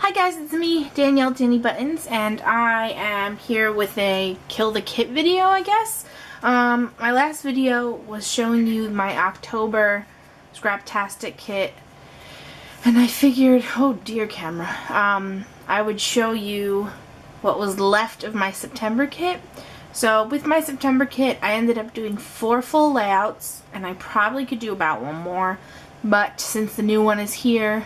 Hi guys, it's me, Danielle Danny Buttons, and I am here with a Kill the Kit video, I guess. My last video was showing you my October Scraptastic kit, and I figured, oh dear camera, I would show you what was left of my September kit. So with my September kit, I ended up doing 4 full layouts, and I probably could do about 1 more, but since the new one is here,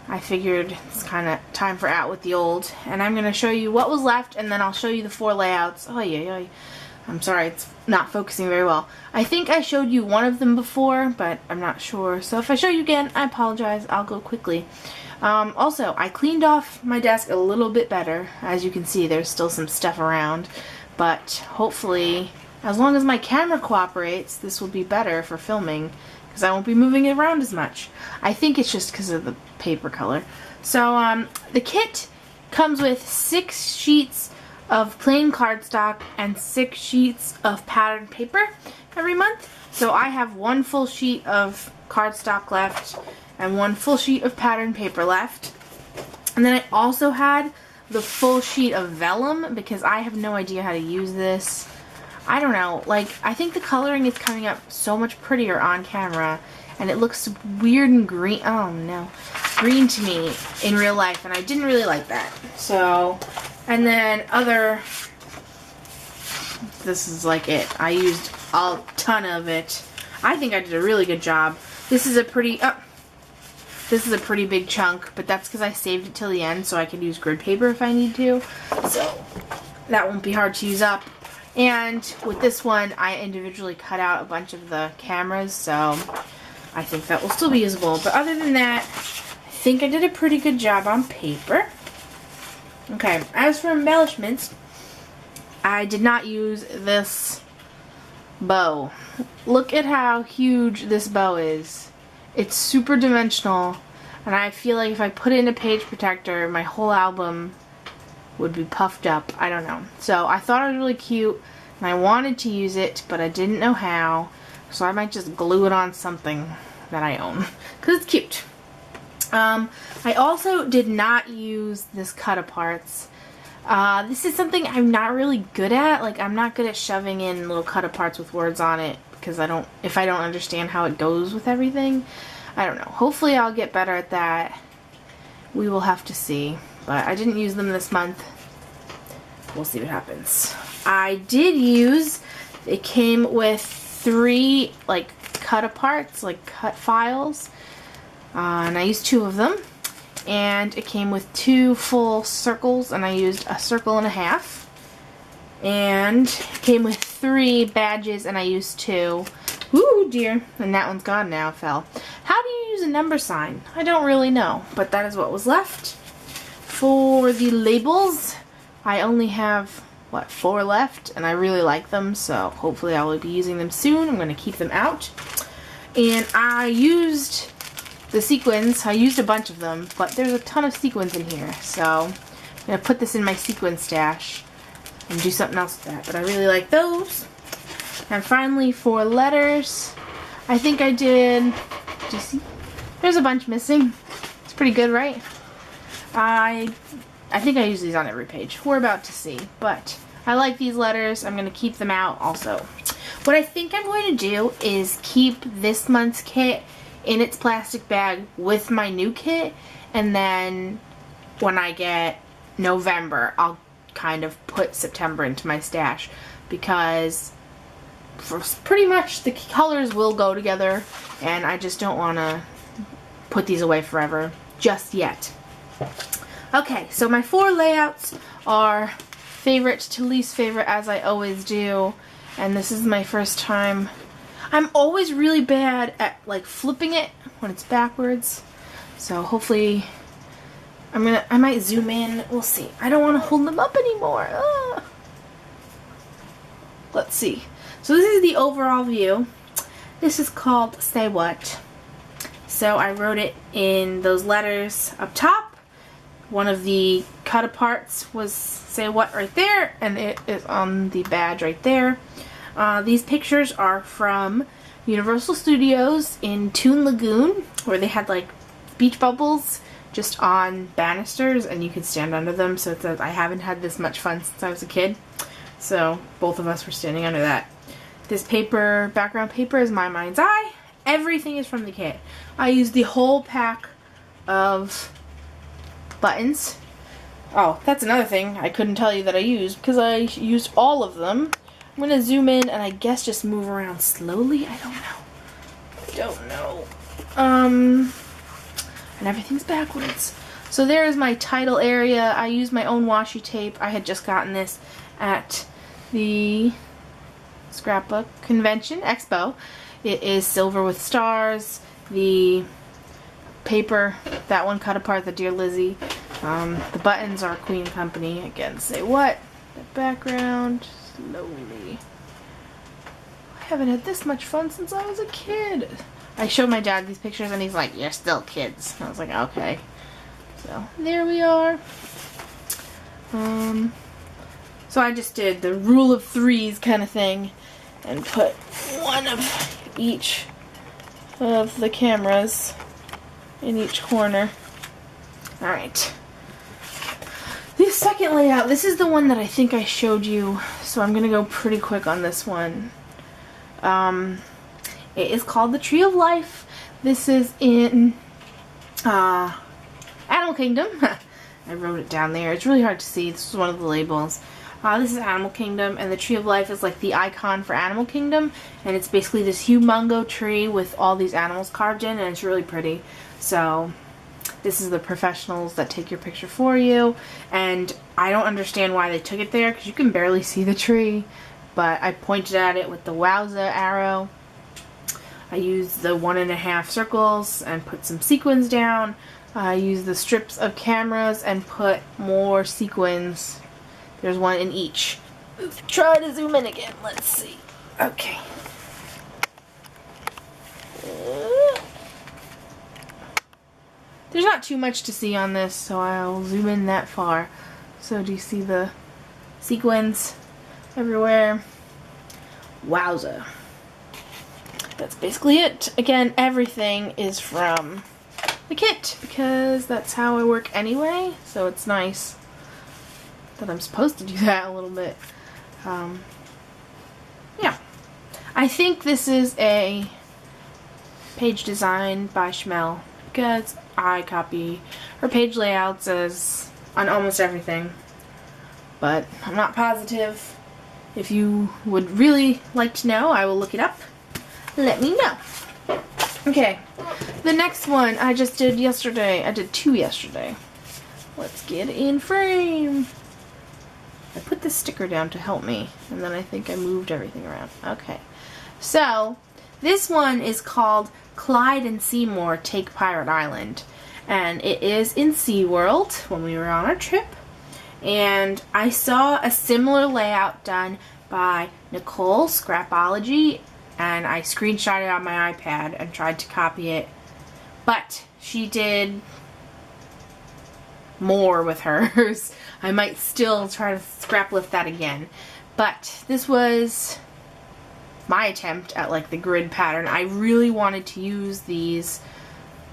I figured it's kind of time for out with the old, and I'm going to show you what was left, and then I'll show you the 4 layouts. Oh yeah, I'm sorry, it's not focusing very well. I think I showed you one of them before, but I'm not sure. So if I show you again, I apologize. I'll go quickly. Also, I cleaned off my desk a little bit better. As you can see, there's still some stuff around, but hopefully, as long as my camera cooperates, this will be better for filming, because I won't be moving it around as much. I think it's just because of the paper color. So the kit comes with 6 sheets of plain cardstock and 6 sheets of patterned paper every month. So I have 1 full sheet of cardstock left and 1 full sheet of patterned paper left. And then I also had the full sheet of vellum because I have no idea how to use this. I don't know, like, I think the coloring is coming up so much prettier on camera, and it looks weird and green, oh no, green to me in real life, and I didn't really like that. So, and then this is like it. I used a ton of it. I think I did a really good job. This is a pretty big chunk, but that's because I saved it till the end so I can use grid paper if I need to. So, that won't be hard to use up. And with this one, I individually cut out a bunch of the cameras, so I think that will still be usable. But other than that, I think I did a pretty good job on paper. Okay, as for embellishments, I did not use this bow. Look at how huge this bow is. It's super dimensional, and I feel like if I put it in a page protector, my whole album would be puffed up. I don't know. So I thought it was really cute, and I wanted to use it, but I didn't know how. So I might just glue it on something that I own, because it's cute. I also did not use this cut-aparts. This is something I'm not really good at. Like, I'm not good at shoving in little cut-aparts with words on it, because if I don't understand how it goes with everything. I don't know. Hopefully I'll get better at that. We will have to see. But I didn't use them this month. We'll see what happens. I did use, it came with 3 like cut-aparts, like cut files. And I used 2 of them. And it came with 2 full circles, and I used a circle and a half. And it came with 3 badges, and I used 2. Ooh dear, and that one's gone now, fell. How do you use a number sign? I don't really know, but that is what was left. For the labels, I only have, what, 4 left, and I really like them, so hopefully I will be using them soon. I'm going to keep them out. And I used the sequins. I used a bunch of them, but there's a ton of sequins in here, so I'm going to put this in my sequin stash and do something else with that, but I really like those. And finally, for letters, I think I did you see? There's a bunch missing. It's pretty good, right? I think I use these on every page. We're about to see, but I like these letters. I'm going to keep them out also. What I think I'm going to do is keep this month's kit in its plastic bag with my new kit, and then when I get November, I'll kind of put September into my stash, because for pretty much the colors will go together, and I just don't want to put these away forever just yet. Okay, so my 4 layouts are favorite to least favorite, as I always do, and this is my first time. I'm always really bad at like flipping it when it's backwards, so hopefully I might zoom in. We'll see. I don't want to hold them up anymore. Ah. Let's see. So this is the overall view. This is called Say What. So I wrote it in those letters up top. One of the cut-aparts was Say What right there, and it is on the badge right there. These pictures are from Universal Studios in Toon Lagoon, where they had like beach bubbles just on banisters, and you can stand under them. So it says, I haven't had this much fun since I was a kid. So both of us were standing under that. This paper, background paper, is My Mind's Eye. Everything is from the kit. I used the whole pack of buttons. Oh, that's another thing I couldn't tell you that I used, because I used all of them. I'm going to zoom in and I guess just move around slowly. I don't know. And everything's backwards. So there is my title area. I used my own washi tape. I had just gotten this at the Scrapbook Convention Expo. It is silver with stars. The paper, that one cut apart, the Dear Lizzie. The buttons are Queen Company. Again, say what? The background, slowly. I haven't had this much fun since I was a kid. I showed my dad these pictures and he's like, you're still kids. I was like, okay. So, there we are. So I just did the rule of threes kind of thing and put one of each of the cameras in each corner. Alright. The second layout, this is the one that I think I showed you, so I'm going to go pretty quick on this one. It is called the Tree of Life. This is in Animal Kingdom. I wrote it down there. It's really hard to see. This is one of the labels. This is Animal Kingdom, and the Tree of Life is like the icon for Animal Kingdom, and it's basically this humongo tree with all these animals carved in, and it's really pretty. So this is the professionals that take your picture for you, and I don't understand why they took it there because you can barely see the tree, but I pointed at it with the wowza arrow. I used the 1.5 circles and put some sequins down. I used the strips of cameras and put more sequins. There's one in each. Try to zoom in again. Let's see. Okay. There's not too much to see on this, so I'll zoom in that far. So do you see the sequins everywhere? Wowza. That's basically it. Again, everything is from the kit because that's how I work anyway, so it's nice that I'm supposed to do that a little bit. Yeah. I think this is a page design by Schmel because I copy her page layouts as on almost everything, but I'm not positive. If you would really like to know, I will look it up. Let me know. Okay, the next one I just did yesterday. I did 2 yesterday. Let's get in frame. I put this sticker down to help me, and then I think I moved everything around. Okay, so this one is called Clyde and Seymour Take Pirate Island, and it is in SeaWorld when we were on our trip, and I saw a similar layout done by Nicole Scrapology, and I screenshot it on my iPad and tried to copy it, but she did more with hers. I might still try to scrap lift that again, but this was my attempt at like the grid pattern. I really wanted to use these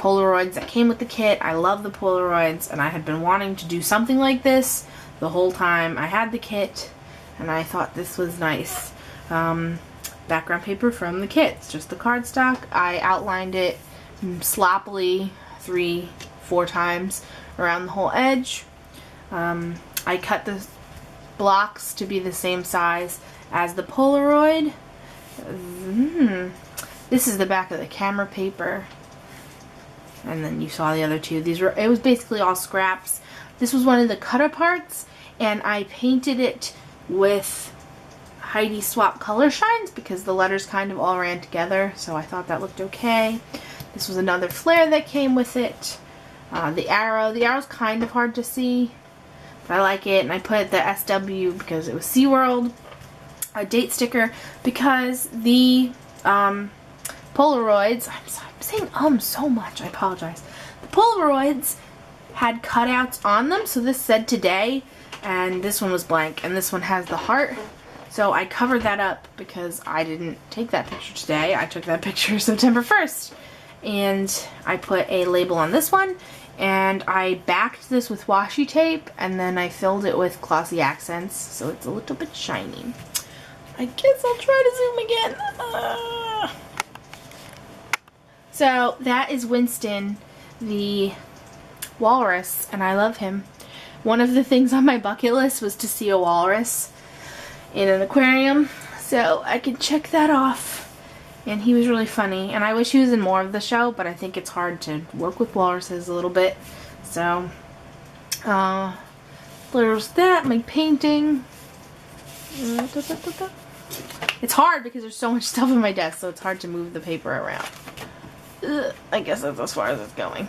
Polaroids that came with the kit. I love the Polaroids, and I had been wanting to do something like this the whole time I had the kit, and I thought this was nice. Background paper from the kit. It's just the cardstock. I outlined it sloppily 3-4 times around the whole edge. I cut the blocks to be the same size as the Polaroid. This is the back of the camera paper. And then you saw the other two. It was basically all scraps. This was one of the cut aparts, and I painted it with Heidi Swap color shines because the letters kind of all ran together, so I thought that looked okay. This was another flare that came with it. The arrow's kind of hard to see, but I like it, and I put the SW because it was SeaWorld. A date sticker because the Polaroids, I'm saying so much, I apologize. The Polaroids had cutouts on them, so this said today, and this one was blank, and this one has the heart. So I covered that up because I didn't take that picture today. I took that picture September 1st. And I put a label on this one And I backed this with washi tape, and then I filled it with glossy accents, so it's a little bit shiny. I guess I'll try to zoom again. So that is Winston, the walrus, and I love him. One of the things on my bucket list was to see a walrus in an aquarium, so I could check that off. And he was really funny, and I wish he was in more of the show, but I think it's hard to work with walruses a little bit. So, there's that, my painting. It's hard because there's so much stuff on my desk, so it's hard to move the paper around. I guess that's as far as it's going.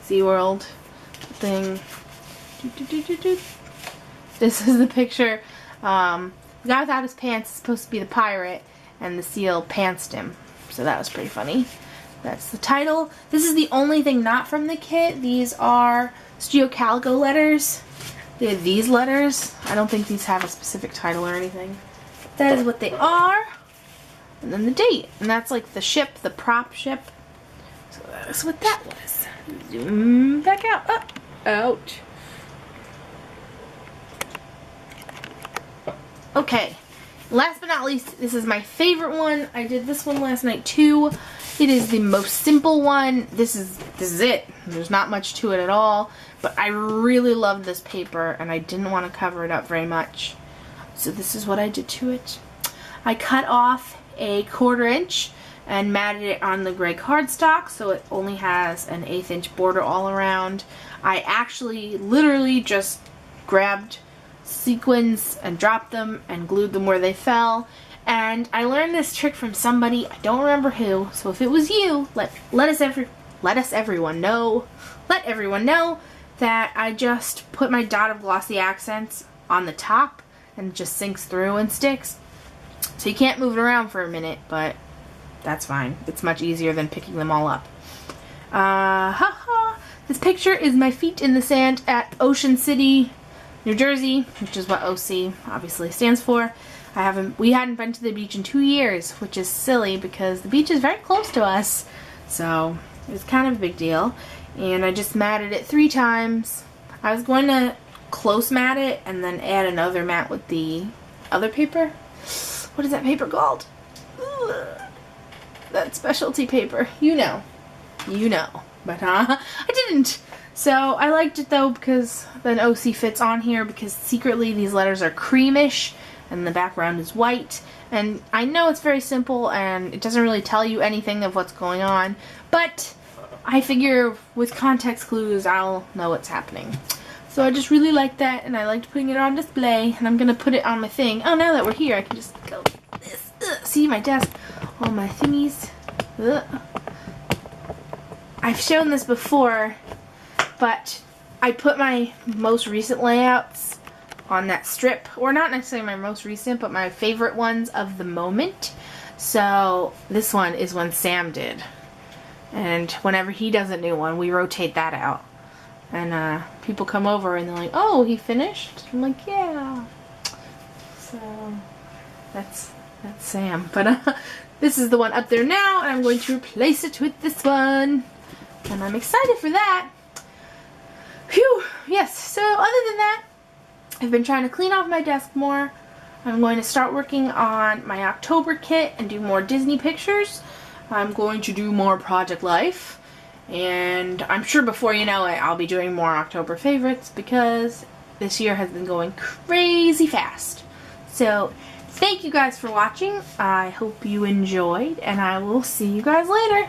SeaWorld thing. This is the picture. The guy without his pants is supposed to be the pirate, and the seal pantsed him. So that was pretty funny. That's the title. This is the only thing not from the kit. These are Studio Calico letters. They have these letters. I don't think these have a specific title or anything. That is what they are. And then the date. And that's like the ship, the prop ship. So that's what that was. Zoom back out. Up. Out. Okay. Last but not least, this is my favorite one. I did this one last night too. It is the most simple one. This is it. There's not much to it at all. But I really love this paper, and I didn't want to cover it up very much. So this is what I did to it. I cut off a 1/4 inch and matted it on the gray cardstock, so it only has an 1/8 inch border all around. I actually literally just grabbed sequins and dropped them and glued them where they fell. And I learned this trick from somebody, I don't remember who, so if it was you, let everyone know that I just put my dot of glossy accents on the top and it just sinks through and sticks. So you can't move it around for a minute, but that's fine. It's much easier than picking them all up. This picture is my feet in the sand at Ocean City, New Jersey, which is what OC obviously stands for. We hadn't been to the beach in 2 years, which is silly because the beach is very close to us. So it was kind of a big deal. And I just matted it 3 times. I was going to close mat it and then add another mat with the other paper. What is that paper called? Ugh. That specialty paper. You know. But I didn't. So I liked it though because then OC fits on here because secretly these letters are creamish and the background is white. And I know it's very simple and it doesn't really tell you anything of what's going on, but I figure with context clues I'll know what's happening. So I just really liked that, and I liked putting it on display, and I'm going to put it on my thing. Oh, now that we're here, I can just go like this. See my desk, all my thingies. I've shown this before, but I put my most recent layouts on that strip, or not necessarily my most recent, but my favorite ones of the moment. So this one is one Sam did, and whenever he does a new one, we rotate that out. And people come over and they're like, "Oh, he finished?" I'm like, "Yeah." So that's Sam. But this is the one up there now, and I'm going to replace it with this one, and I'm excited for that. Phew. Yes. So other than that, I've been trying to clean off my desk more. I'm going to start working on my October kit and do more Disney pictures. I'm going to do more Project Life. And I'm sure before you know it, I'll be doing more October favorites because this year has been going crazy fast. So, thank you guys for watching. I hope you enjoyed, and I will see you guys later.